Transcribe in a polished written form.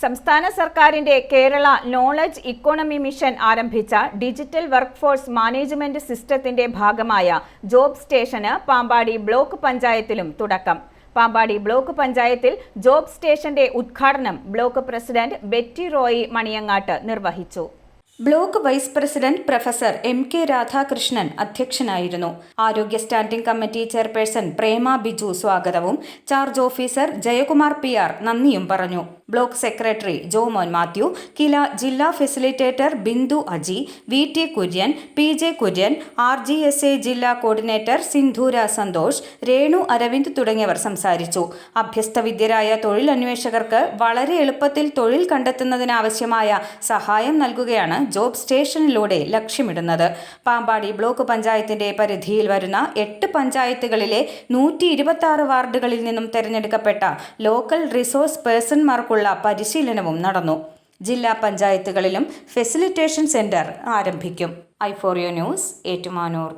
സംസ്ഥാന സർക്കാരിന്റെ Kerala knowledge economy mission ആരംഭിച്ച ഡിജിറ്റൽ വർക്ക്ഫോഴ്സ് മാനേജ്മെന്റ് സിസ്റ്റത്തിന്റെ ഭാഗമായ ജോബ് സ്റ്റേഷന് പാമ്പാടി ബ്ലോക്ക് പഞ്ചായത്തിലും തുടക്കം. പാമ്പാടി ബ്ലോക്ക് പഞ്ചായത്തിൽ ജോബ് സ്റ്റേഷന്റെ ഉദ്ഘാടനം ബ്ലോക്ക് പ്രസിഡന്റ് ബെറ്റി റോയി മണിയങ്ങാട്ട് നിർവഹിച്ചു. Block vice president professor M.K. Radhakrishnan അധ്യക്ഷനായിരുന്നു. ആരോഗ്യ standing committee chairperson Prema Biju സ്വാഗതവും ചാർജ് ഓഫീസർ ജയകുമാർ PR നന്ദിയും പറഞ്ഞു. ബ്ലോക്ക് സെക്രട്ടറി ജോമോൻ മാത്യു, കില ജില്ലാ facilitator Bindu Aji, VT Kurian, PJ Kurian, RGSA ജില്ലാ കോർഡിനേറ്റർ സിന്ധൂര സന്തോഷ്, രേണു അരവിന്ദ് തുടങ്ങിയവർ സംസാരിച്ചു. അഭ്യസ്തവിദ്യരായ തൊഴിലന്വേഷകർക്ക് വളരെ എളുപ്പത്തിൽ തൊഴിൽ കണ്ടെത്തുന്നതിനാവശ്യമായ സഹായം നൽകുകയാണ് ജോബ് സ്റ്റേഷനിലൂടെ ലക്ഷ്യമിടുന്നത്. പാമ്പാടി ബ്ലോക്ക് പഞ്ചായത്തിന്റെ പരിധിയിൽ വരുന്ന 8 പഞ്ചായത്തുകളിലെ 126 വാർഡുകളിൽ നിന്നും തെരഞ്ഞെടുക്കപ്പെട്ട ലോക്കൽ റിസോഴ്സ് പേഴ്സൺമാർക്കുള്ള പരിശീലനവും നടന്നു. ജില്ലാ പഞ്ചായത്തുകളിലും ഫെസിലിറ്റേഷൻ സെന്റർ ആരംഭിക്കും. I4U news, Ettumanoor.